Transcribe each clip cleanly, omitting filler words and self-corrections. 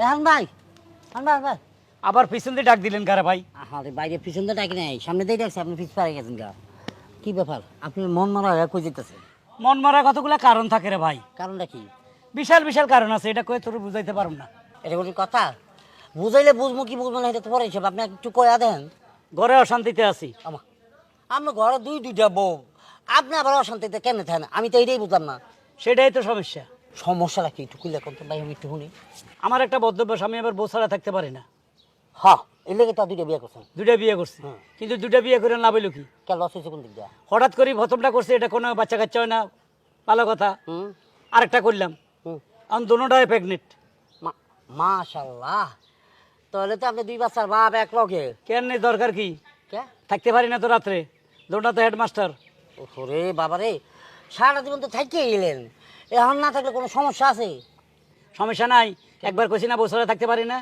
এখন ভাই ভাই আবার পিছন দিয়ে ডাক দিলেন কারা ভাই? আরে বাইরে পিছন দিয়ে ডাকি নাই, সামনে দিয়ে ডাকছে, আপনি পিছ পাড়ে গেছেন গা। কি ব্যাপার, আপনি মন মারা হয়ে কই যেতেছে? মন মারা কতগুলা কারণ থাকে রে ভাই, কারণটা কি? বিশাল বিশাল কারণ আছে, এটা কয়ে তোর বুঝাইতে পারুম না। এটা কোনো কথা? বুঝাইলে বুঝবো, কি বুঝবো না এটা তো পরে হিসাব। আপনি একটু কয়া দেন। ঘরে অশান্তিতে আছি। আমার ঘরে দুইটা বউ, আপনি আবার অশান্তিতে কেন থাকেন? আমি তো এইটাই বুঝলাম না। সেটাই তো সমস্যা। সমস্যাটা কি একটু খুলে করতে ভাই, আমি একটু শুনি। আমার একটা বদ্ধভ্যাস, আমি আবার বউ ছাড়া থাকতে পারি না। হ্যাঁ, এর লেগে তো দুইটা বিয়ে করছেন। দুইটা বিয়ে করছি, কিন্তু দুইটা বিয়ে করে লাভ হইলো কি? কে লস হয়েছে কোন দিক দিয়ে? হঠাৎ করে প্রথমটা করছি, এটা কোনো বাচ্চা কাচ্চা হয় না, ভালো কথা। আরেকটা করলাম, এখন দুটোটাই প্রেগনেন্ট। মাশাআল্লাহ, তাহলে তো আপনি দুই বাচ্চার বাপ এক লগে। কেন নেই, দরকার কি? কে থাকতে পারি না তো রাত্রে, দুটো তো হেডমাস্টার। ওরে বাবা রে, সারা জীবন তো থাকিয়ে গেলেন, এখন না থাকলে কোনো সমস্যা আছে? সমস্যা নাই, একবার কইছি না বউ ছাড়া থাকতে পারি না।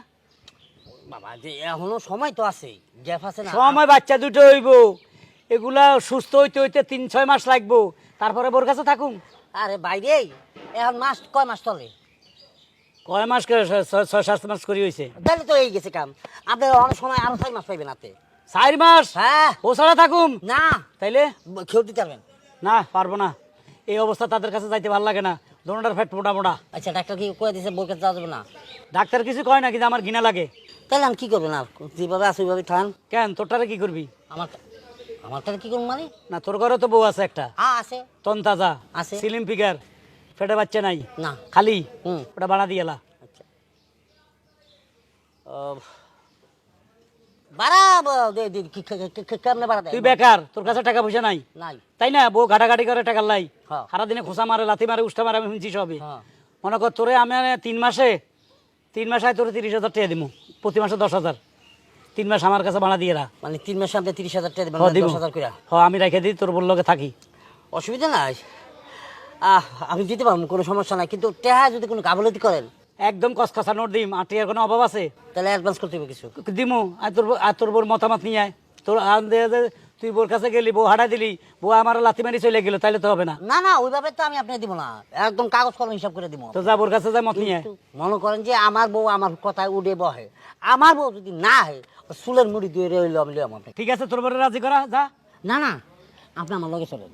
বাবা যে এখনো সময় তো আছে, গ্যাপ আছে না? সময় বাচ্চা দুটো হইব, এগুলা সুস্থ হইতে হইতে 3-6 মাস লাগবো, তারপরে বোর কাছে থাকুম। আরে বাইরে এখন মাস কয় মাস চলে? কয় মাস করে 6-7 মাস করি হয়েছে। তাহলে তো এই গেছে কাম। আপনি অনেক সময় আরো 6 মাস পাইবেন হাতে। 4 মাস হ্যাঁ, ও ছাড়া থাকুম না তাইলে? খেউ দিতে পারবেন না, পারবো না, এই অবস্থা তাদের কাছে যাইতে ভালো লাগে না, দোনোটার ফ্যাট মোটা মোটা। আচ্ছা, ডাক্তার কি কয়ে দিয়েছে বোর কাছে যাওয়া যাবে না? ডাক্তার কিছু কয় না, কিন্তু আমার ঘৃণা লাগে। তাহলে আমি কি করবেন? আর যেভাবে আছে ওইভাবে থান। কেন, তোরটারে কি করবি? আমার আমার তাহলে কি করবো মানে? না, তোর ঘরে তো বউ আছে একটা, আছে তন তাজা, আছে। সিলিম ফিগার, ফেটে বাচ্চা নাই না খালি, হুম ওটা বানা দিয়েলা। আচ্ছা, বাড়াবো কেমনে বাড়া দেয়? তুই বেকার, তোর কাছে টাকা পয়সা নাই, নাই। তাই না? বউ ঘাটাঘাটি করে টাকার লাই, হ্যাঁ। সারাদিনে খোসা মারে, লাথি মারে, উষ্টা মারে, আমি শুনছি সবই। হ্যাঁ। মনে কর তোরে আমি 3 মাসে তোরে 30,000 টাকা দিব, প্রতি মাসে 10,000, 3 মাস আমার কাছে বানা দিয়ে রা। মানে 3 মাসে আপনি 30,000 টাকা দেবেন? হ্যাঁ, দিব। 10,000 করে আমি রেখে দিই, তোর বললোকে থাকি, অসুবিধা নাই। আমি দিতে পারবো, কোনো সমস্যা নাই, কিন্তু টেহা যদি কোনো গাফলতি করেন একদম কসকসা নোট দিম। আর টিয়ার কোনো অভাব আছে? তাহলে অ্যাডভান্স করতে হবে কিছু। দিমু। আর তোর বোর মতামত নিয়ে আয়, তোর তুই বোর কাছে গেলি, বউ হাঁটা দিলি, বউ আমার লাথি মারি চলে গেল, তাহলে তো হবে না। না না, ওইভাবে তো আমি আপনাকে দিব না, একদম কাগজ কলম হিসাব করে দিব। তো যা বোর কাছে যা, মত নিয়ে আয়। মনে করেন যে আমার বউ আমার কথায় উঠে বহে, আমার বউ যদি না হয় চুলের মুড়ি দিয়ে রইল আমি লইলাম আপনাকে। ঠিক আছে, তোর বোরে রাজি করা যা। না না, আপনি আমার লগে চলেন।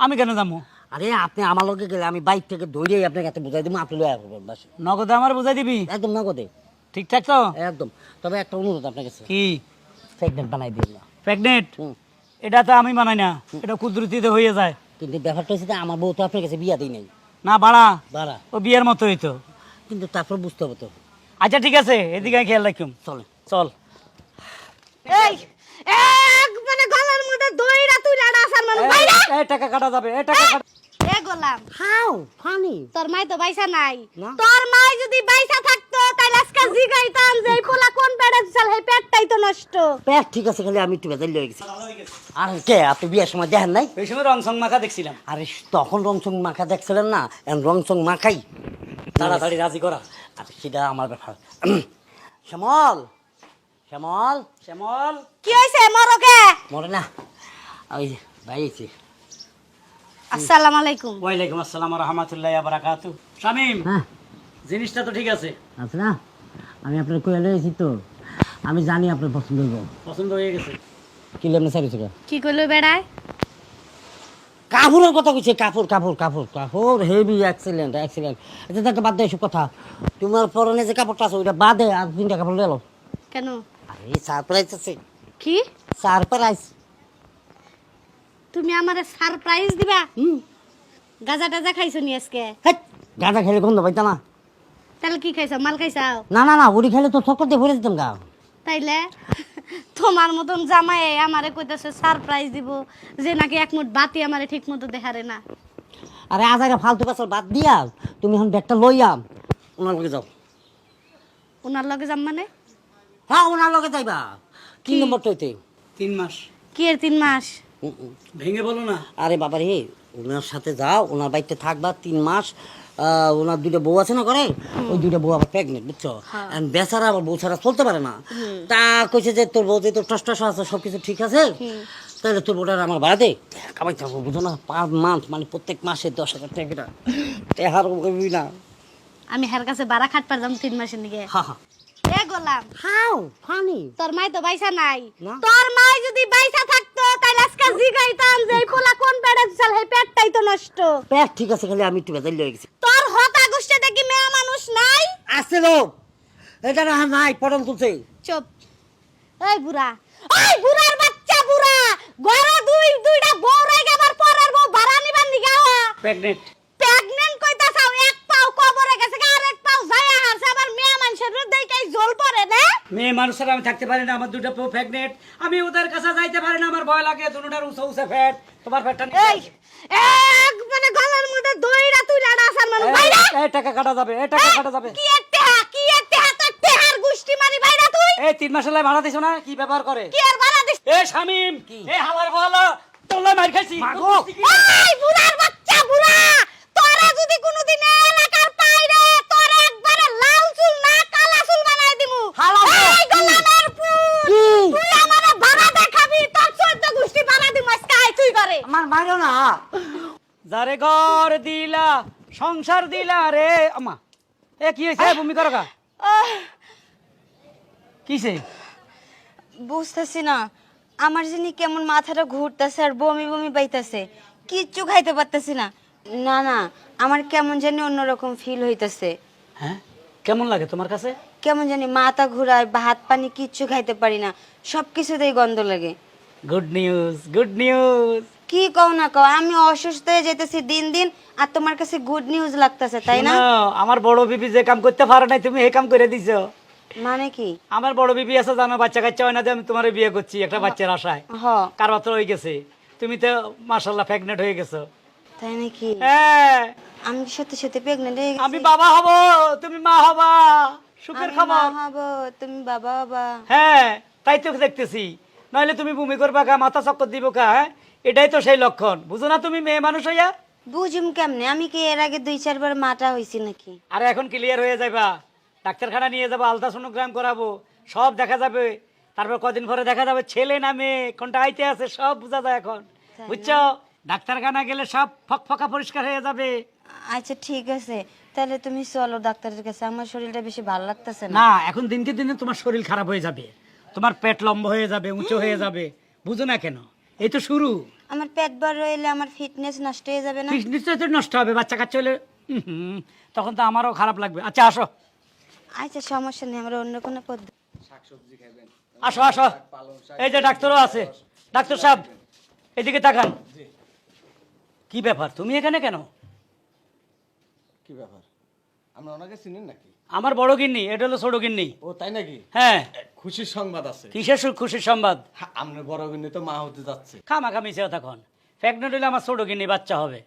আমি কেন যাবো? আরে আপনি আমার লগে গেলে আমি বাইক থেকে দৌড়িয়ে আপনাকে এত বুঝাই দিব, আপনি লয়ে আসবেন বাস। নগদে আমার বুঝাই দিবি? একদম নগদে। ঠিকঠাক তো? একদম। তবে একটা অনুরোধ আপনার কাছে, কি? প্রেগনেন্ট বানাই দিন না। প্রেগনেন্ট? হুম। এটা তো আমি বানাই না, এটা কুদরতিতে হয়ে যায়। কিন্তু ব্যাপারটা হচ্ছে যে আমার বউ তো আপনার কাছে বিয়া দিই নাই। না বাড়া, বাড়া ও বিয়ের মতো হইতো। কিন্তু তারপর বুঝতে হবে তো। আচ্ছা ঠিক আছে, এদিকে আয়, খেয়াল রাখুম। চলেন। চল। এই এক মানে গলার মধ্যে দইরা তুই লাড়া আসার মানুষ বাইরে। এই টাকা কাটা যাবে, এই টাকা কাটা। এ গোলাম, হাউ ফানি। তোর মাই তো বাইসা নাই। না। তোর মাই যদি বাইসা থাকতো তাহলে আজকে জিগাইতাম যে এই পোলা কোন পেটে চাল, এই পেটটাই তো নষ্ট। পেট ঠিক আছে, খালি আমি একটু বেজাল লয়ে গেছি। আর কে আপনি বিয়ের সময় দেখেন নাই? ওই সময় রং সং মাখা দেখছিলাম। আরে তখন রংচং মাখা দেখছিলেন না, এখন রংচং মাখাই তাড়াতাড়ি রাজি করা। আরে সেটা আমার ব্যাপার। শ্যামল, শ্যামল, শ্যামল, কি হইছে মরকে? মরে না, ওই ভাই আইছে। আসসালামু আলাইকুম। ওয়ালাইকুম আসসালাম ওয়া রাহমাতুল্লাহি ওয়া বারাকাতুহু। শামিম, হ্যাঁ জিনিসটা তো ঠিক আছে, আছে না? আমি আপনার কয়ে লয়েছি তো, আমি জানি আপনার পছন্দ হইব। পছন্দ হয়ে গেছে। কি লেমনে সারি থেকে কি কইলো বেড়ায়? কাপড়ের কথা কইছে, কাপড় কাপড় কাপড় কাপড় হেভি এক্সিলেন্ট এক্সিলেন্ট। এটা তো বাদ দে এসব কথা। তোমার পরনে যে কাপড়টা আছে ওইটা বাদে আর 3টা কাপড় লয়ে এলো। কেন? আরে সারপ্রাইজ আছে, কি? সারপ্রাইজ। তুমি আমারে সারপ্রাইজ দিবা? হুম, গাজা টাজা খাইছো নি আজকে? হেট, গাঁজা খেলে গন্ধ পাইতা না? তাহলে কি খাইছো? মাল খাইছাও? না না না, উড়ি খেলে তো চক্কর দিয়ে ভরে দিতাম গা। তাইলে তোমার মতন জামাই আমারে কইতাছে সারপ্রাইজ দিব, যে নাকি এক মুঠ বাতি আমারে ঠিক মতো দেখারে না। আরে আজারে ফালতু পাছল বাদ দিয়া তুমি এখন ব্যাগটা লইয়া ওনার লগে যাও। ওনার লগে যাম মানে? হ্যাঁ, ওনার লগে যাইবা। কি নম্বর হইতে? 3 মাস। কি এর 3 মাস? ভেঙে বলো না। আরে বাবা রে, ওনার সাথে যাও, ওনার বাড়িতে থাকবা 3 মাস। ওনার 2টা বউ আছে না ঘরে, ওই 2টা বউ আবার প্রেগনেন্ট, বুঝছো? আর বেচারা আবার বউ ছাড়া চলতে পারে না। তা কইছে যে তোর বউ যে তোর টস টস আছে, সব কিছু ঠিক আছে, তাহলে তোর বউটার আমার ভাড়া দে, কামাইতে হবে, বুঝো না? পার মান্থ মানে প্রত্যেক মাসে 10,000 টাকা টেহার কবি না। আমি হের কাছে বাড়া খাটপার যাম 3 মাসের নিগে হা হা এ গোলাম হাউ ফানি তোর মাই তো বাইসা নাই না। তোর মাই যদি বাইসা থাকতো তাইলে আজকে জিগাইতাম যে এই পোলা কোন পেটে চাল হে পেটটাই তো নষ্ট পেট ঠিক আছে, খালি আমি একটু বেজাল হয়ে গেছি। তোর হতা গোষ্ঠে দেখি মেয়ে মানুষ নাই আছে লোক, এটা না নাই পটল তুলছে। চুপ এই বুড়া, ওই বুড়ার বাচ্চা বুড়া ঘরে দুইটা বউ রে গেবার পরের বউ ভাড়া নিবার নিগা প্রেগনেন্ট। প্রেগন্যান্ট কইতাছাও এক পাও কবরে গেছে আর এক পাও যায়া হারছে আবার মেয়ে মানুষের দেখাই জল পড়ে না মেয়ে মানুষের আমি থাকতে পারি না, আমার দুটো প্রেগনেন্ট, আমি ওদের কাছে যাইতে পারি না, আমার ভয় লাগে, দুটোটার উঁচা উঁচা ফ্যাট, তোমার ফ্যাটটা এই এক মানে গলার মধ্যে দইরা তুইলা আসার মানুষ বাইরা এই টাকা কাটা যাবে, এই টাকা কাটা যাবে। কি এতে হাত টেহার গুষ্টি মারি বাইরা তুই এই 3 মাসের লাই ভাড়া দিছো না, কি ব্যাপার করে? কি আর বাড়া দিস এ শামিম, এ হাওয়ার বলা তোলা মার খাইছি। মাগো। এই বুড়ার বাচ্চা বুড়া তোরা যদি কোনোদিন এই এলাকার পাই রে তোরে একবারে লাল চুল না কালা চুল বানাই দিমু হালাল তো। এই গোলামের পুত কি? তুই আমারে ভাড়া দেখাবি তোর 14 গুষ্টি বানা দিমু আজকে আই তুই করে আমার মারো না। যারে ঘর দিলা সংসার দিলা রে আমা। এ কি হইছে ভূমি করো কা? কিছে? বুঝতেছি না আমার জানি কেমন মাথাটা ঘুরতেছে আর বমি বমি পাইতেছে, কিচ্ছু খাইতে পারতেছি না। না না আমার কেমন জানি অন্যরকম ফিল হইতেছে, হ্যাঁ কেমন লাগে তোমার কাছে? কেমন জানি মাথা ঘুরায়, ভাত পানি কিচ্ছু খাইতে পারি না, সব কিছুতেই গন্ধ লাগে। Good news, good news. কি কও না কও, আমি অসুস্থ হয়ে যেতেছি দিন দিন আর তোমার কাছে গুড নিউজ লাগতেছে তাই না? আমার বড় বিবি যে কাম করতে পারে নাই তুমি এই কাম করে দিছো। মানে কি? আমার বড় বিবি আছে জানো, বাচ্চা কাচ্চা হয় না যে আমি তোমার বিয়ে করছি একটা বাচ্চার আশায়, হ কার বাচ্চা হয়ে গেছে, তুমি তো মাশাআল্লাহ প্রেগনেন্ট হয়ে গেছো। তাই নাকি? হ্যাঁ আমি কি সত্যি সত্যি প্রেগনেন্ট হয়ে গেছি? আমি বাবা হব, তুমি মা হবা, সুখের আমি খবর। মা হবো, তুমি বাবা হবা। হ্যাঁ তাই তো দেখতেছি, নইলে তুমি বমি করবা কা, মাথা চক্কর দিব কা, হ্যাঁ এটাই তো সেই লক্ষণ, বুঝো না তুমি মেয়ে মানুষ হইয়া? বুঝুম কেমনে, আমি কি এর আগে 2-4 বার মাটা হইছি নাকি? আর এখন ক্লিয়ার হয়ে যাবা, ডাক্তারখানা নিয়ে যাবো, আলট্রাসোনোগ্রাম করাবো, সব দেখা যাবে, তারপর কদিন পরে দেখা যাবে ছেলে না মেয়ে, কোনটা আইতে আছে সব বোঝা যায় এখন, বুঝছো? ডাক্তারখানা গেলে সব ফকফকা পরিষ্কার হয়ে যাবে। আচ্ছা ঠিক আছে, তাহলে তুমি চলো ডাক্তারের কাছে, আমার শরীরটা বেশি ভালো লাগতেছে না। না এখন দিনকে দিনে তোমার শরীর খারাপ হয়ে যাবে, তোমার পেট লম্বা হয়ে যাবে, উঁচু হয়ে যাবে, বুঝো না কেন? এই তো শুরু। আমার পেট বড় হইলে আমার ফিটনেস নষ্ট হয়ে যাবে না? নিশ্চয় তো নষ্ট হবে, বাচ্চা কাচ্চা হলে তখন তো আমারও খারাপ লাগবে। আচ্ছা আসো আচ্ছা সমস্যা নেই, আমরা অন্য কোনো পদ্ধতি। আসো আসো, এই যে ডাক্তারও আছে, ডাক্তার সাহেব এদিকে তাকান। কি ব্যাপার তুমি এখানে কেন? কি ব্যাপার, আমরা ওনাকে চিনেন নাকি? আমার বড় গিন্নি, এটা হলো ছোট গিন্নি। ও তাই নাকি? হ্যাঁ খুশির সংবাদ আছে। কিসের খুশির সংবাদ? হ্যাঁ, আপনার বড় বোন তো মা হতে যাচ্ছে। খামাখামি সে তখন প্রেগনেন্ট হলে আমার ছোট গিন্নি বাচ্চা হবে।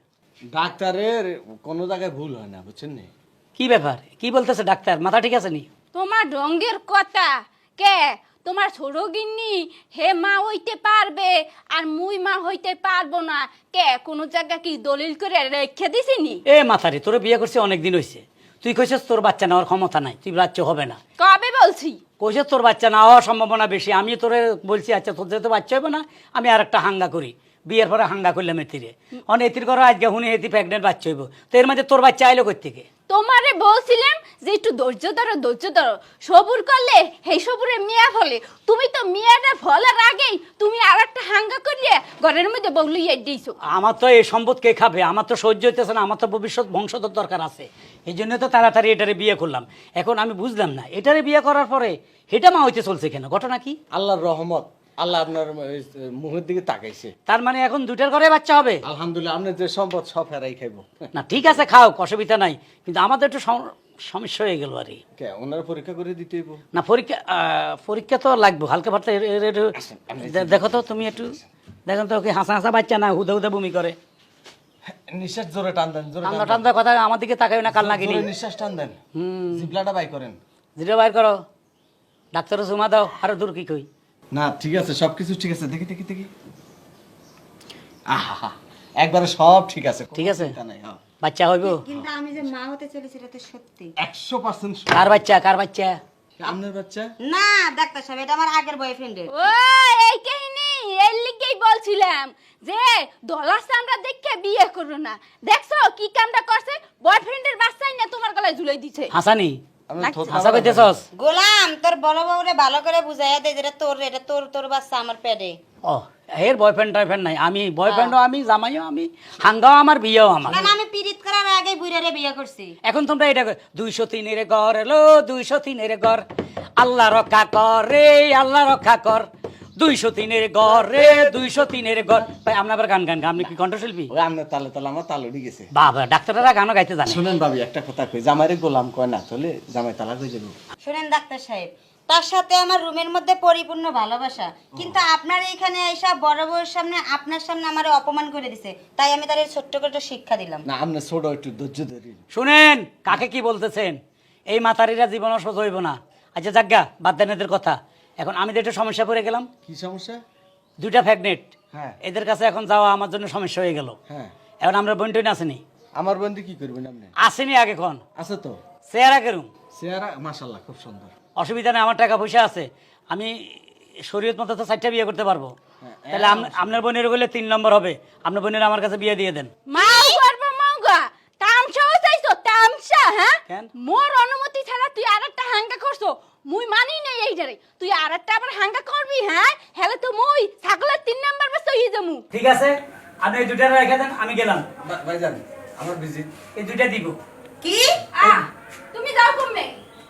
ডাক্তারের কোনো জায়গায় ভুল হয় না, বুঝছেন নি? কি ব্যাপার, কি বলতেছে ডাক্তার, মাথা ঠিক আছে নি? তোমার রঙের কথা কে? তোমার ছোট গিন্নি হে মা হইতে পারবে আর মুই মা হইতে পারবো না কে? কোন জায়গা কি দলিল করে রেখে দিছিনি? এ মাথারি, তোর বিয়ে করছে অনেক দিন হয়েছে, তুই কইছিস তোর বাচ্চা নেওয়ার ক্ষমতা নাই, তুই বাচ্চা হবে না। কবে বলছি? কইছিস তোর বাচ্চা না হওয়ার সম্ভাবনা বেশি, আমি তোরে বলছি আচ্ছা তোর যেহেতু বাচ্চা হবে না আমি আর একটা হাঙ্গা করি, বিয়ের পরে হাঙ্গা করলাম এতিরে, অনেক এতির করো আজকে হুনে এতি প্রেগনেন্ট বাচ্চা হইব, তো এর মাঝে তোর বাচ্চা আইলো কই থেকে? তোমারে বলছিলাম যে একটু ধৈর্য ধরো, সবুর করলে সেই সবুরে মিয়া ফলে। তুমি তো মিয়াটা ফলার আগেই তুমি আর একটা হাঙ্গা করলে ঘরের মধ্যে বউলিয়ে দিয়েছো। আমার তো এই সম্পদ কে খাবে, আমার তো সহ্য হইতেছে না, আমার তো ভবিষ্যৎ বংশধর দরকার আছে, এই জন্য তো তাড়াতাড়ি এটারে বিয়ে করলাম। এখন আমি বুঝলাম না এটারে বিয়ে করার পরে এটা মা হইতে চলছে কেন, ঘটনা কি? আল্লাহর রহমত, আল্লাহ আপনার মুখের দিকে তাকাইছে। তার মানে এখন দুটার ঘরে বাচ্চা হবে? আলহামদুলিল্লাহ, আপনার যে সম্পদ সব ফেরাই খাইব। না ঠিক আছে খাও, অসুবিধা নাই, কিন্তু আমাদের একটু সমস্যা হয়ে গেল আর কি। কে ওনারা পরীক্ষা করে দিতে হইব? না পরীক্ষা তো লাগবে হালকা ফালকা দেখো তো তুমি একটু দেখো তো, ওকে হাসা হাসা বাচ্চা না হুদা হুদা বমি করে, নিঃশ্বাস জোরে টান দেন, জোরে ঠান্ডা ঠান্ডা কথা আমার দিকে তাকাই না, কাল নাকি জোরে নিঃশ্বাস টান দেন, জিবলাটা বাই করেন। জিরো বাইর করো, ডাক্তারও জমা দাও, আরো দূর কি কই। না ঠিক আছে, সবকিছু ঠিক আছে, দেখি দেখি দেখি, আহা একবারে সব ঠিক আছে, ঠিক আছে? চিন্তা নাই, হ্যাঁ। বাচ্চা হইব? কিন্তু আমি যে মা হতে চলেছি এটা তো সত্যি। 100% কার বাচ্চা, কার বাচ্চা? আপনার বাচ্চা? না ডাক্তার সাহেব, এটা আমার আগের বয়ফ্রেন্ডের। ও এই কাহিনী এর লিগে আগেই বলছিলাম যে দলাস আমরা দেখে বিয়ে করো না। দেখছো কি কামটা করছে, বয়ফ্রেন্ডের বাচ্চাই না তোমার গলায় ঝুলাই দিছে। হাসানি আমি থোকা হাসা কইতেছস? গোলাম তোর বড় বউরে ভালো করে বুঝাইয়া দে, এটা তোর তোর বাচ্চা আমার পেটে। ও এর বয়ফ্রেন্ড টয়ফ্রেন্ড নাই, আমি বয়ফ্রেন্ডও আমি, জামাইও আমি, হাঙ্গাও আমার, বিয়েও আমার। কারণ আমি পিরিত করার আগে বুইরারে বিয়ে করছি। এখন তোমরা এটা 203 ঘর এলো, 203 ঘর, আল্লাহ রক্ষা কর রে, আল্লাহ রক্ষা কর, 203 ঘর রে, 203 ঘর। ভাই আপনি আবার গান গান গান, আপনি কি কণ্ঠশিল্পী? ওই আপনার তালে তালে আমার তাল উঠে গেছে। বাবা ডাক্তাররা গানও গাইতে জানে। শুনেন ভাবি একটা কথা কই, জামাইরে গোলাম কয় না তাহলে জামাই তালাক হয়ে যাবে। শুনেন ডাক্তার সাহেব, তার সাথে আমার রুমের মধ্যে পরিপূর্ণ ভালোবাসা, কিন্তু আপনার এইখানে এসে বড় বউয়ের সামনে আপনার সামনে আমারে অপমান করে দিছে, তাই আমি তার ছোট্ট করে একটা শিক্ষা দিলাম। না আপনি ছোট একটু ধৈর্য ধরি। শুনেন কাকে কি বলতেছেন, এই মাতারিরা জীবন সহজ হইব না। আচ্ছা জাগা বাদ দেন এদের কথা। এখন আমি তো একটু সমস্যা পড়ে গেলাম, কি সমস্যা? 2টা প্রেগনেন্ট, হ্যাঁ এদের কাছে এখন যাওয়া আমার জন্য সমস্যা হয়ে গেল। হ্যাঁ, এখন আমরা বোন টোন আসেনি, আমার বন্ধু কি করবেন আপনি? আসেনি আগে কোন আছে তো চেহারা কেরম? চেহারা মাশাআল্লাহ খুব সুন্দর। অসুবিধা নেই, আমার টাকা পয়সা আছে, আমি শরীয়ত মতো তো 4টা বিয়ে করতে পারবো। তাহলে আপনার বোনের বলে 3 নম্বর হবে, আপনার বোনের আমার কাছে বিয়ে দিয়ে দেন। মাও করবো মাওগা, তামসাও চাইছো তামসা? হ্যাঁ কেন? মোর অনুমতি ছাড়া তুই আরেকটা হাঙ্গা করছো, মুই মানি নাই এই জারে। তুই আরেকটা আবার হাঙ্গা করবি? হ্যাঁ হেলে তো মুই ছাগলের 3 নাম্বার বাস হই যামু। ঠিক আছে, আপনি এই 2টা রেখে দেন, আমি গেলাম। ভাইজান আমার ভিজিট। এই 2টা দিব। কি? তুমি যাও কমবে।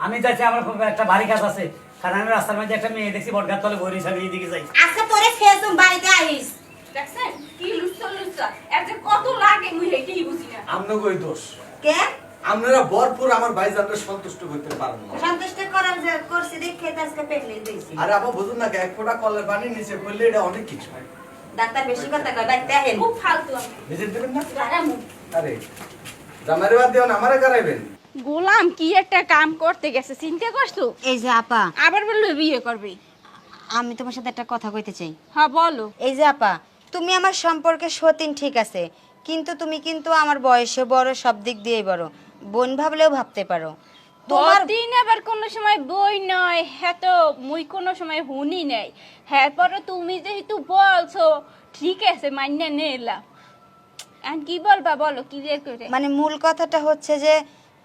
আমি যাচ্ছি, আমার খুব একটা ভারী কাজ আছে, কারণ আমি রাস্তার মধ্যে একটা মেয়ে দেখছি বটগাছ তলে বই হিসাবে এইদিকে যাই। আচ্ছা তোরে ফেসবুক বাড়িতে আইস। দেখছেন কি লুচ্ছা লুচ্ছা, এর যে কত লাগে মুই হেইটাই বুঝি না। আমনে কই দোষ? কে? আপনারা ভরপুর আমার ভাইজানকে সন্তুষ্ট করতে পারেন না। সন্তুষ্ট করার যে করছি দেখে তো আজকে পেগলি দিয়েছি। আরে আপা বুঝুন না, এক ফোঁটা কলের পানি নিচে পড়লে এটা অনেক কিছু। ডাক্তার বেশি কথা কয়, বাইতে আহেন। খুব ফালতু আমি ভিজিট দেবেন না? দাঁড়ামু। আরে জামাইরে বাদ দিও না, আমারে করাইবেন। গোলাম কি একটা কাম করতে গেছে, চিন্তা করছো? এই যে আপা, আবার বললো বিয়ে করবে। আমি তোমার সাথে একটা কথা কইতে চাই। হ্যাঁ বলো। এই যে আপা, তুমি আমার সম্পর্কে সতীন ঠিক আছে, কিন্তু তুমি কিন্তু আমার বয়সে বড়, সব দিক দিয়েই বড়, বোন ভাবলেও ভাবতে পারো। তোমার দিন আবার কোনো সময় বই নয়, হ্যাঁ তো মুই কোনো সময় হুনি নাই। হ্যাঁ পরে তুমি যেহেতু বলছো ঠিক আছে মান্য নিলাম। আর কি বলবা বলো ক্লিয়ার করে। মানে মূল কথাটা হচ্ছে যে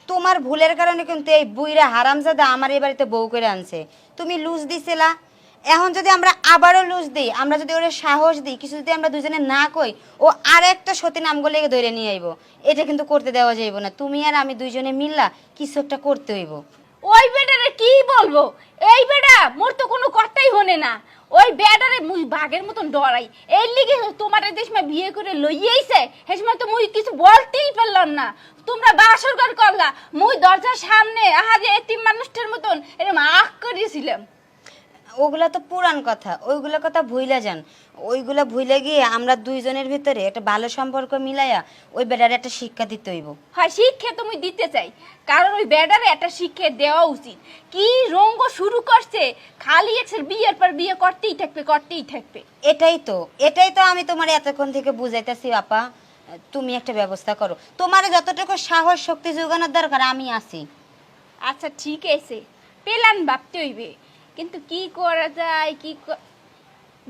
তোমার ভুলের কারণে কিন্তু এই বুইরা হারামজাদা আমার এই বাড়িতে বউ করে আনছে। তুমি লুজ দিছিলা, এখন যদি আমরা আবারও লুজ দিই, আমরা যদি ওরে সাহস দিই, কিছু যদি আমরা দুজনে না কই, ও আরেকটা সতী নামগুলো ধরে নিয়ে আইব। এটা কিন্তু করতে দেওয়া যাইব না। তুমি আর আমি দুইজনে মিললা কিছু একটা করতে হইব। ওই বেটারে কি বলবো, এই বেটা মোর তো কোনো কথাই হনে না। ওই বেটারে মুই বাঘের মতন ডরাই, এর লিগে তোমার এই দেশমা বিয়ে করে লইয়াইছে, সেই সময় তো মুই কিছু বলতেই পারলাম না। তোমরা বাসর ঘর করলা, মুই দরজার সামনে আহারে এতিম মানুষটার মতন এরকম আখ করিয়েছিলাম। ওগুলা তো পুরান কথা, ওইগুলা কথা ভুইলা যান। ওইগুলা ভুইলা গিয়ে আমরা দুইজনের ভিতরে একটা ভালো সম্পর্ক মিলাইয়া ওই বেটারে একটা শিক্ষা দিতে হইব। হয় শিক্ষা তুমি দিতে চাই, কারণ ওই বেটারে একটা শিক্ষা দেওয়া উচিত। কি রঙ্গ শুরু করছে, খালি এক্সের বিয়ের পর বিয়ে করতেই থাকবে করতেই থাকবে। এটাই তো আমি তোমার এতক্ষণ থেকে বুঝাইতেছি আপা। তুমি একটা ব্যবস্থা করো, তোমার যতটুকু সাহস শক্তি যোগানোর দরকার আমি আছি। আচ্ছা ঠিক আছে, প্ল্যান ভাবতে হইবে, কিন্তু কি করা যায়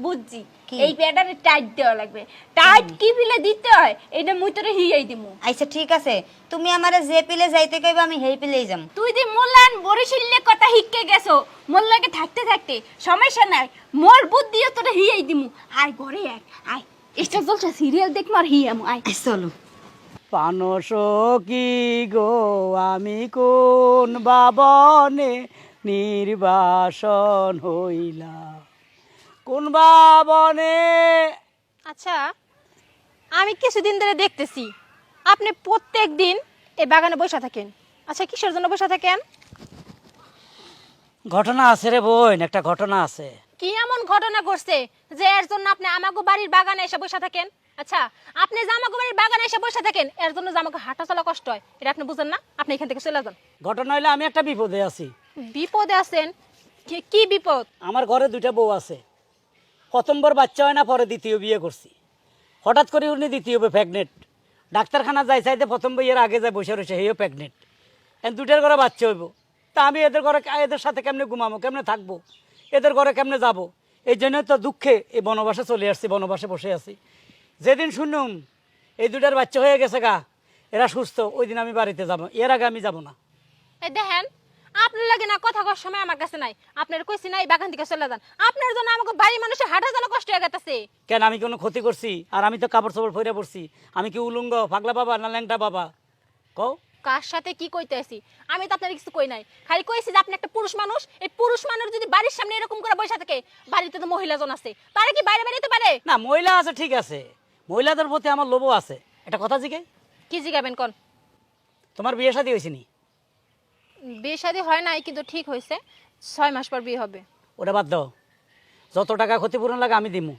বুঝছি। কি? এই প্যাডারে টাইট দেওয়া লাগবে। টাইট কি ফিলে দিতে হয় এটা মুই তোরে হিয়াই দিমু। আচ্ছা ঠিক আছে, তুমি আমারে যে পিলে যাইতে কইবা আমি হেই পিলেই যাম। তুই যে মোল্লান বরিশিল্লে কথা হিক্কে গেছো, মোল্লাকে থাকতে থাকতে সমস্যা নাই, মোর বুদ্ধিও তোরে হিয়াই দিমু। আয় ঘরে এক আয়, এটা চলছে সিরিয়াল দেখমু আর হিয়ামু আয়। চলো। পানস কি গো আমি কোন বাবনে নির্বাসন হইলা, কোন বাবনে। আচ্ছা, আমি কিছুদিন ধরে দেখতেছি আপনি প্রত্যেক দিন এই বাগানে বসে থাকেন। আচ্ছা, কিসের জন্য বসে থাকেন? ঘটনা আছে রে বোন, একটা ঘটনা আছে। কি এমন ঘটনা ঘটছে যে এর জন্য আপনি আমাগো বাড়ির বাগানে এসে বসে থাকেন? আচ্ছা, আপনি যে আমাগো বাড়ির বাগানে এসে বসে থাকেন এর জন্য যে আমাকে হাঁটা চলা কষ্ট হয়, এটা আপনি বুঝেন না? আপনি এখান থেকে চলে যান। ঘটনা হইলে আমি একটা বিপদে আছি। বিপদে আছেন? কি বিপদ? আমার ঘরে 2টা বউ আছে, প্রথমবার বাচ্চা হয় না, পরে দ্বিতীয় বিয়ে করছি। হঠাৎ করে উনি দ্বিতীয় প্রেগনেন্ট, ডাক্তারখানা যাই চাইতে প্রথম বিয়ের আগে যায় বসে রয়েছে, হেও প্রেগনেন্ট। এখন 2টার ঘরে বাচ্চা হইব, তা আমি এদের ঘরে এদের সাথে কেমনে ঘুমাবো, কেমনে থাকবো, এদের ঘরে কেমনে যাব? এই জন্য তো দুঃখে এই বনবাসে চলে আসছি, বনবাসে বসে আছি। যেদিন শুনুম এই দুটার বাচ্চা হয়ে গেছে গা, এরা সুস্থ, ওই দিন আমি বাড়িতে যাব, এর আগে আমি যাব না। এই দেখেন, আপনার লাগে না কথা কর সময় আমার কাছে নাই। আপনার কইছি না এই বাগান থেকে চলে যান, আপনার জন্য আমাকে বাড়ির মানুষের হাঁটা চলা কষ্ট হয়ে গেছে। কেন আমি কোনো ক্ষতি করছি? আর আমি তো কাপড় চোপড় পরে পড়ছি, আমি কি উলঙ্গ পাগলা বাবা না ল্যাংটা বাবা? কও কার সাথে কি কইতেছি? আমি তো আপনার কিছু কই নাই, খালি কইছি যে আপনি একটা পুরুষ মানুষ। এই পুরুষ মানুষ যদি বাড়ির সামনে এরকম করে বসে থাকে, বাড়িতে তো মহিলাজন আছে, পারে কি বাইরে বেরোতে পারে? না, মহিলা আছে ঠিক আছে, মহিলাদের প্রতি আমার লোভও আছে। এটা কথা জিগে কি জিগাবেন কোন? তোমার বিয়ে শাদী হয়েছে নি? বিয়ে শাদী হয় নাই, কিন্তু ঠিক হয়েছে, 6 মাস পর বিয়ে হবে। ওটা বাদ দাও, যত টাকা ক্ষতিপূরণ লাগে আমি দিমু।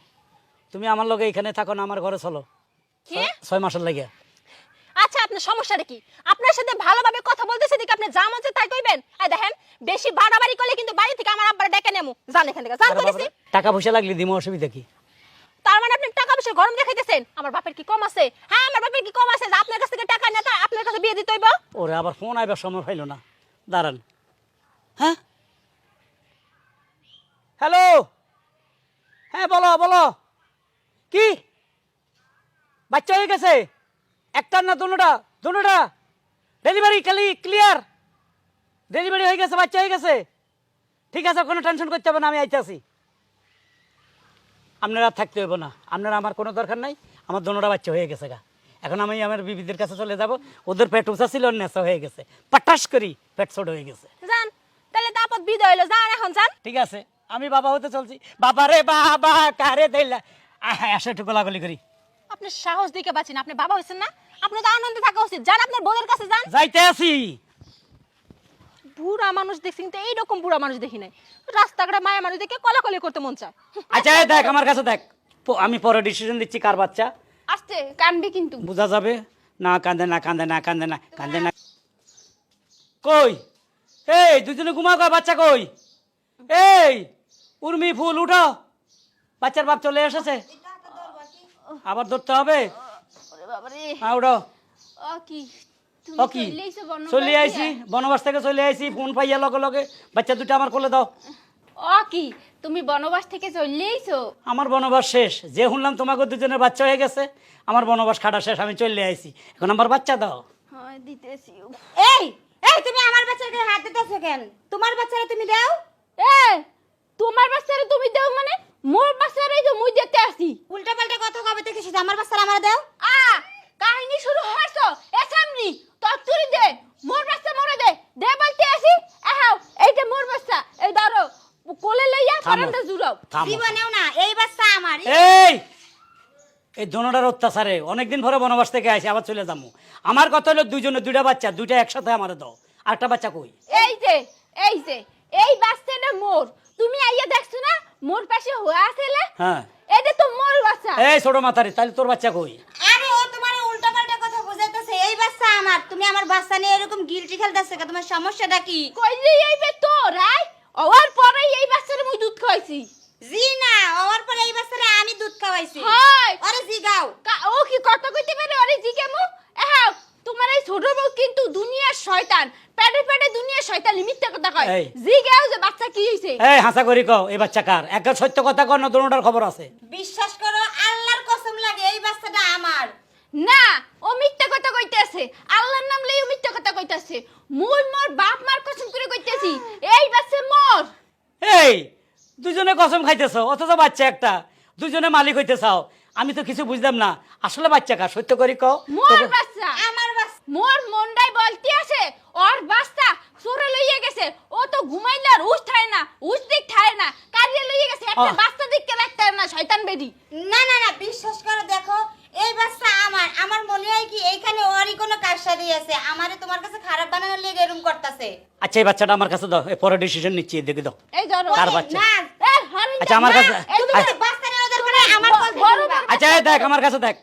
তুমি আমার লগে এখানে থাকো না, আমার ঘরে চলো। কি? 6 মাসের লাগে। আচ্ছা, আপনার সমস্যাটা কি? আপনার সাথে ভালোভাবে কথা বলতেছে দেখে আপনি যা মন চায় তাই কইবেন? আর দেখেন, বেশি বাড়াবাড়ি করলে কিন্তু বাড়ি থেকে আমার আব্বার ডেকে নেমু। জান এখান থেকে, জান কইছি। টাকা পয়সা লাগলে দিমু, অসুবিধা কি? তার মানে আপনি টাকা পয়সা গরম দেখাইতেছেন? আমার বাপের কি কম আছে? হ্যাঁ, আমার বাপের কি কম আছে যে আপনার কাছ থেকে টাকা নিয়ে তো আপনার কাছে বিয়ে দিতে হইব? ওরে আবার ফোন আইবার সময় পাইল না, দাঁড়ান। হ্যাঁ, হ্যালো, হ্যাঁ বলো বলো। কি বাচ্চা হয়ে গেছে? একটার না দুটোটা? দুটোটা ডেলিভারি ক্লিয়ার, ডেলিভারি হয়ে গেছে, বাচ্চা হয়ে গেছে। ঠিক আছে, কোনো টেনশন করতে হবে না, আমি আইতেছি। আপনারা থাকতে হইব না, আপনারা আমার কোনো দরকার নাই। আমার দুটোটা বাচ্চা হয়ে গেছে গা। এখন আমি আমার বিবিদের কাছে চলে যাব। ওদের পেট উঁচা ছিল, নেশা হয়ে গেছে, পাটাস করি পেট ছোট হয়ে গেছে। জান, তাহলে তো আপদ বিদায় হইলো, যান এখন যান। ঠিক আছে, আমি বাবা হতে চলছি। বাবা রে বাবা, কারে দিলা, আসো একটু গোলাগুলি করি। আপনি সাহস দিকে বাঁচিন, আপনি বাবা হইছেন না, আপনি তো আনন্দে থাকা উচিত। যান আপনার বোনের কাছে যান। যাইতে আছি। বুড়া মানুষ দেখছি, কিন্তু এইরকম বুড়া মানুষ দেখি নাই। রাস্তাঘাটে মায়া মানুষ দেখে কলাকলি করতে মন চায়। আচ্ছা এই দেখ, আমার কাছে দেখ, আমি পরে ডিসিশন দিচ্ছি কার বাচ্চা। আসতে কানবে কিন্তু। বোঝা যাবে না, কান্দে না কান্দে না কান্দে না কান্দে না। কই এই দুজনে ঘুমা, কই বাচ্চা কই? এই উর্মি ফুল উঠো, বাচ্চার বাপ চলে এসেছে। আবার ধরতে হবে। ওরে বাবা রে, হ্যাঁ উঠো। ও কি তুমি ও কি চলেইছো বনবাস চলে দিয়া? আইছি, বনবাস থেকে চলে আইছি। ফোন পাইয়া লগে লগে বাচ্চা দুটো আমার কোলে দাও। ও কি তুমি বনবাস থেকে চলেইছো? আমার বনবাস শেষ। যে শুনলাম তোমাকে দুজনের বাচ্চা হয়ে গেছে, আমার বনবাস খাটা শেষ, আমি চলে আইছি। এখন আমার বাচ্চা দাও। হ্যাঁ দিতেছি। এই এই তুমি আমার বাচ্চার গায়ে হাত দিতেছো কেন? তোমার বাচ্চারা তুমি দাও। এ তোমার বাচ্চারে তুমি দাও মানে? মোর বাচ্চারে তো মুই দিতে আসি। উল্টা পাল্টা কথা কবে থেকে শিখছো? আমার বাচ্চারা আমার দাও। আ কাহিনী শুরু হইছো এসামনি তত্তুরি দে, মোর বাচ্চা মরে দে, দে বলতে আসি। আহাও, এইটা মোর বাচ্চা, এই ধরো কোলে লইয়া ফারান্দা জুড়াও। থামো। জীবনেও না, এই বাচ্চা আমার। এই এই দোনোটার অত্যাচারে অনেকদিন পরে বনবাস থেকে আইছি, আবার চলে যাবো। আমার কথা হলো দুইজনে দুইটা বাচ্চা, দুইটা একসাথে আমার দাও। আরেকটা বাচ্চা কই? এই যে এই যে এই বাচ্চাটা মোর, তুমি আইয়া দেখছো না মোর পাশে হয়ে আছেলে? হ্যাঁ, এটা তো মোর বাচ্চা। এই ছোট মাথারি, তাহলে তোর বাচ্চা কই? আরে ও তোমার উল্টা পাল্টা কথা বুঝাইতেছে। এই বাচ্চা আমার। তুমি আমার বাচ্চা নিয়ে এরকম গিলটি খেলতেছো কেন? তোমার সমস্যাটা কি? কই যে এই বে তোর আই ওর পরে এই বাচ্চারে মুই দুধ খাইছি। জি না, ওর পরে এই বাচ্চারে আমি দুধ খাওয়াইছি। হয় আরে জিগাও। ও কি কথা কইতে পারে? আরে জি কেমু এহাও, তোমার এই ছোট বউ কিন্তু দুনিয়ার শয়তান, পেটে পেটে দুনিয়ার শয়তান, মিথ্যা কথা কয়। এই। জি গাও যে বাচ্চা কি হইছে? এই হাসা করি কও, এই বাচ্চা কার? একটা সত্য কথা কর না, দোনোটার খবর আছে। বিশ্বাস করো, আল্লাহর কসম লাগে, এই বাচ্চাটা আমার। না, ও মিথ্যা কথা কইতেছে। আল্লাহর নাম লইও মিথ্যা কথা কইতেছে। মুই মোর বাপ মার কসম করে কইতেছি, এই বাচ্চা মোর। এই দুজনে কসম খাইতেছ, অথচ বাচ্চা একটা, দুজনে মালিক হইতে চাও। আমি তো কিছু বুঝলাম না, আসলে বাচ্চা কার? সত্য করি কও। মোর বাচ্চা, আমার বাচ্চা। মোর মন্ডাই বলতে আছে ওর বাচ্চা চোরে লইয়া গেছে। ও তো ঘুমাইলে আর উঠ ঠায় না, উঠ দিক ঠায় না, কারিয়ে লইয়া গেছে। একটা বাচ্চা দিককে রাখতে না, শয়তান বেডি। না না না, বিশ্বাস করো, দেখো এই বাচ্চা আমার। আমার মনে হয় কি এইখানে ওরই কোনো কারসাজি আছে, আমারে তোমার কাছে খারাপ বানানোর লেগে এরকম করতেছে। আচ্ছা এই বাচ্চাটা আমার কাছে দাও, পরে ডিসিশন নিচ্ছি, দেখে দাও। এই ধরো। কার বাচ্চা? না, এ হরিণ। আচ্ছা আমার কাছে, তুমি তো বাচ্চা নেওয়া দরকার নাই, আমার কথা বড় শুনবা। আচ্ছা এই দেখ আমার কাছে দেখ,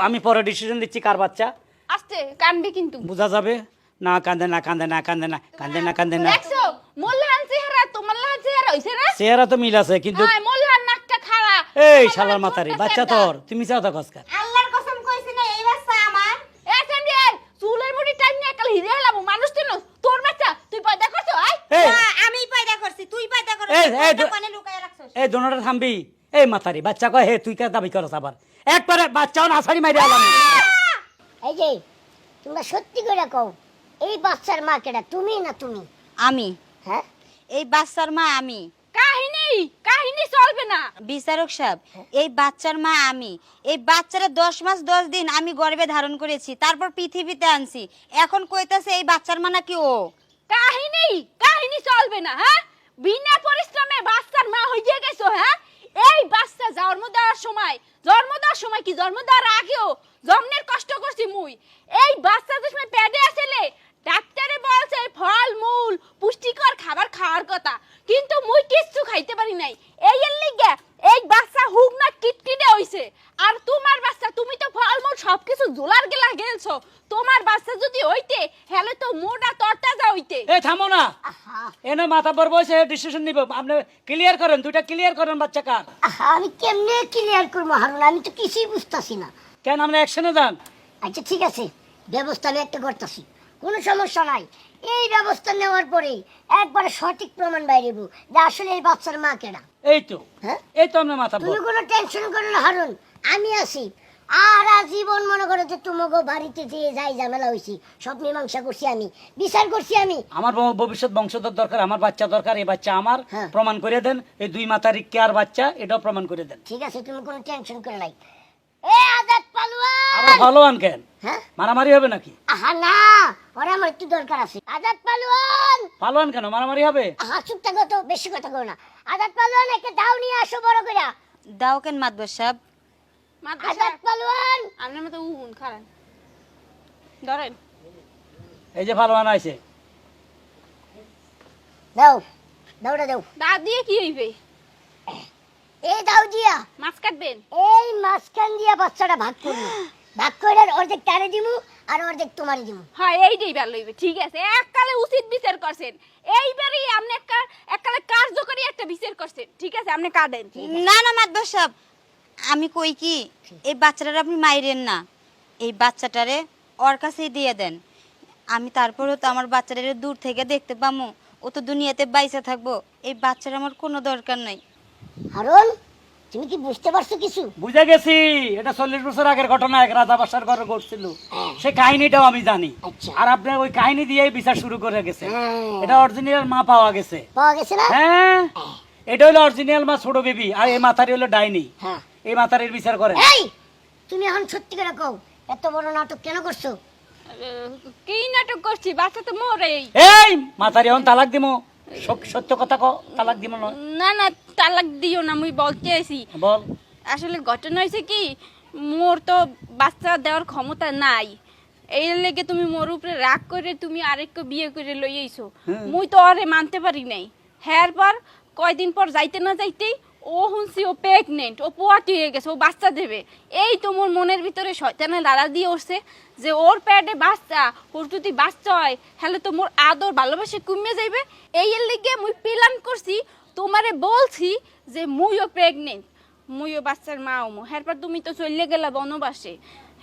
আমি পরে ডিসিশন দিচ্ছি কার বাচ্চা। আস্তে কানবি কিন্তু। বোঝা যাবে না, কান্দে না কান্দে না কান্দে না কান্দে না কান্দে না। দেখছো মোল্লাহান চেহারা তোমার লাহান চেহারা হইছে না? চেহারা তো মিল আছে, কিন্তু হ্যাঁ, মোল্লাহান নাকটা খাড়া। এই শালার মাথারি, বাচ্চা তোর, তুমি চাও তো কসকার। আল্লাহর কসম কইছি না, এই বাচ্চা আমার। এ সামনে চুলের মুড়ি টাইম নিয়ে কাল হিরে হলাম মানুষ তো না। তোর বাচ্চা তুই পয়দা করছো? আই এই না, আমি পয়দা করছি, তুই পয়দা করছিস। এই, এই, তুই কোনে লুকায় রাখছস? এই দোনোটা থামবি। এই মাথারি বাচ্চা কয় হে তুই কে দাবি করছ আবার একবারে বাচ্চাও নাছাড়ি মাইরে আলাম। এই যে তোমরা সত্যি করে কও, এই বাচ্চার মা কেডা, তুমি না তুমি? আমি, হ্যাঁ এই বাচ্চার মা আমি। কাহিনী চলবে না। বিচারক সাহেব, এই বাচ্চার মা আমি। এই বাচ্চারা 10 মাস 10 দিন আমি গর্ভে ধারণ করেছি, তারপর পৃথিবীতে আনছি। এখন কইতাছে এই বাচ্চার মা নাকি ও। কাহিনী চলবে না। হ্যাঁ, বিনা পরিশ্রমে বাচ্চার মা হইয়া গেছো। হ্যাঁ, এই বাচ্চা জন্ম দেওয়ার সময় কি জন্ম দেওয়ার আগেও জন্মের কষ্ট করছি মুই। এই বাচ্চা যে সময় পেটে আসলে ডাক্তারে বলছে ফল মূল পুষ্টিকর খাবার খাওয়ার কথা, কিন্তু মুই কিচ্ছু খাইতে পারি নাই। এই এর লিগে এই বাচ্চা হুক না কিটকিটে হইছে। আর তোমার বাচ্চা, তুমি তো ফল মূল সবকিছু জোলার গেলা গেলছো। তোমার বাচ্চা যদি হইতে হেলে তো মোটা তরতাজা হইতে। এই থামো না, এনে মাথা পর বসে ডিসিশন নিব। আপনি ক্লিয়ার করেন, দুইটা ক্লিয়ার করেন বাচ্চা কার। আমি কেমনে ক্লিয়ার করবো হারুন, আমি তো কিছুই বুঝতাছি না। কেন আপনি অ্যাকশনে যান। আচ্ছা ঠিক আছে, ব্যবস্থা আমি একটা করতেছি, কোনো সমস্যা নাই। এই ব্যবস্থা নেওয়ার পরে একবারে সঠিক প্রমাণ বাইরেব যে আসলে এই বাচ্চার মা কেডা। এই তো, হ্যাঁ এই তো আপনার মাথা তুমি পর। কোনো টেনশন করো না হারুন, আমি আছি। আর আজীবন মনে করো যে তোমাকে বাড়িতে যে যাই ঝামেলা হয়েছি সব মীমাংসা করছি, আমি বিচার করছি। আমি আমার ভবিষ্যৎ বংশধর দরকার, আমার বাচ্চা দরকার, এই বাচ্চা আমার। হ্যাঁ। প্রমাণ করে দেন এই দুই মাতারি কে আর বাচ্চা, এটাও প্রমাণ করে দেন। ঠিক আছে, তুমি কোনো টেনশন করে নাই। এ আজাদ পালোয়ান, আবার ভালো আন কেন, হ্যাঁ মারামারি হবে নাকি? আহা না, ওরা আমার একটু দরকার আছে। আজাদ পালোয়ান, পালোয়ান কেন, মারামারি হবে? আহা চুপ থাকো তো, বেশি কথা কও না। আজাদ পালোয়ান, একটা দাও নিয়ে আসো বড় করে। দাও কেন মাতবর সাহেব? আজাদ পালোয়ান, আপনার মতো উন খারান ধরেন। এই যে পালোয়ান আইছে, দাও দাওটা দাও। দা দিয়ে কি হইবে? এই দাও দিয়া মাছ কাটবেন? এই মাঝখান দিয়া বাচ্চাটা ভাগ করবো, ভাগ করে অর্ধেক তারে দিমু আর অর্ধেক তোমারে দিমু। হ্যাঁ, এইটাই ভালো হইবে। ঠিক আছে, এককালে উচিত বিচার করছেন। এইবারই আপনি এককালে কার্যকরী একটা বিচার করছেন। ঠিক আছে, আপনি কাটেন। না না মাতবর সাহেব, আমি কই কি, এই বাচ্চাটারে আপনি মাইরেন না, এই বাচ্চাটারে ওর কাছেই দিয়ে দেন। আমি তারপরেও তো আমার বাচ্চাটারে দূর থেকে দেখতে পামু, ও তো দুনিয়াতে বাইসা থাকবো। এই বাচ্চার আমার কোনো দরকার নাই। হারুন, তুমি কি বুঝতে পারছো কিছু? বুঝে গেছি। এটা 40 বছর আগের ঘটনা, এক রাজা বাসার ঘরে ঘটছিল। সেই কাহিনীটাও আমি জানি। আচ্ছা। আর আপনি ওই কাহিনী দিয়েই বিচার শুরু করে গেছে। হ্যাঁ। এটা অরিজিনাল মা পাওয়া গেছে। পাওয়া গেছে না? হ্যাঁ, এটা হলো অরিজিনাল মা ছোট বেবি, আর এই মাথারি হলো ডাইনি। হ্যাঁ। এই মাথারির বিচার করেন। এই তুমি এখন সত্যি করে কও, এত বড় নাটক কেন করছো? কি নাটক করছি? বাচ্চা তো মরেই। এই মাথারি এখন তালাক দিমো, সত্য কথা কও, তালাক দিমো না। না না, তালাক দিও না, মুই বলতে আইছি। বল। আসলে ঘটনা হয়েছে কি, মোর তো বাচ্চা দেওয়ার ক্ষমতা নাই। এই লেগে তুমি মোর উপরে রাগ করে তুমি আরেককে বিয়ে করে লই আইছো। মুই তো আরে মানতে পারি নাই। হ্যার পর কয়দিন পর যাইতে না যাইতেই ও শুনছি ও প্রেগনেন্ট, ও পোয়াটি হয়ে গেছে, ও বাচ্চা দেবে। এই তো মোর মনের ভিতরে শয়তানে লাড়া দিয়ে উঠছে যে ওর পেটে বাচ্চা, ওর যদি বাচ্চা হয় হলে তো মোর আদর ভালোবাসে কমে যাইবে। এই এর লিগে মুই প্ল্যান করছি, তোমারে বলছি যে মুইও প্রেগনেন্ট, মুইও বাচ্চার মা হমু। হ্যারপর তুমি তো চলে গেলা বনবাসে।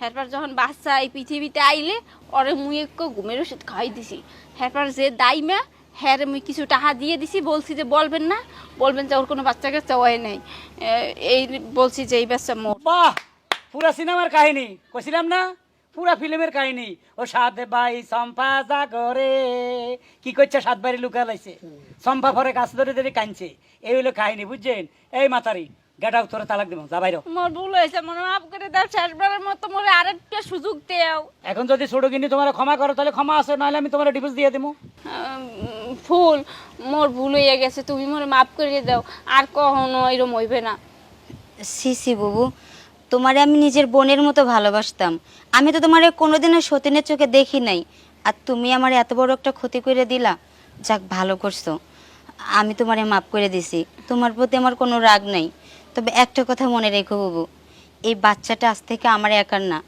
হ্যারপর যখন বাচ্চা এই পৃথিবীতে আইলে ওরে মুই একটু ঘুমের ওষুধ খাওয়াই দিছি। হ্যারপর যে দাইমা হ্যাঁ মুই কিছু টাকা দিয়ে দিছি, বলছি যে বলবেন না, বলবেন যে ওর কোনো বাচ্চা কাচ্চা হয় নাই। এই বলছি যে এই বাচ্চা মোর। বাহ, পুরা সিনেমার কাহিনী কইছিলাম না, পুরা ফিল্মের কাহিনী। ও সাত ভাই সম্পা জাগরে কি করছে, 7 বাড়ি লুকা লাইছে, সম্পা পরে গাছ ধরে ধরে কাঁদছে। এই হলো কাহিনী, বুঝছেন? এই মাতারি গেট আউট, তোরে তালাক দেবো, যা বাইরো। মোর ভুল হয়েছে, মনে মাফ করে দাও, শেষবারের মতো মোরে আরেকটা সুযোগ দেও। এখন যদি ছোট কিনি তোমার ক্ষমা করো তাহলে ক্ষমা আছে, নাহলে আমি তোমার ডিভোর্স দিয়ে দেবো। ফুল, মোর ভুল হয়ে গেছে, তুমি মোরে মাফ করে দাও, আর কখনো এরম হইবে না। সিসি বাবু, তোমারে আমি নিজের বোনের মতো ভালোবাসতাম। আমি তো তোমারে কোনোদিনও সতীনের চোখে দেখি নাই, আর তুমি আমার এত বড় একটা ক্ষতি করে দিলা। যাক, ভালো করছো, আমি তোমারে মাফ করে দিছি। তোমার প্রতি আমার কোনো রাগ নাই। তবে একটা কথা মনে রেখো বাবু, এই বাচ্চাটা আজ থেকে আমার একার না,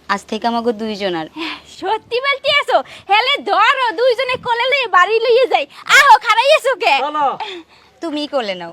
আজ থেকে আমাকে দুইজনার। সত্যি বলতে আছো? হেলে ধরো, দুইজনে কোলে লইয়ে বাড়ি লইয়ে যাই। আহো, খারাইয়েছো কে? চলো। তুমিই কোলে নাও।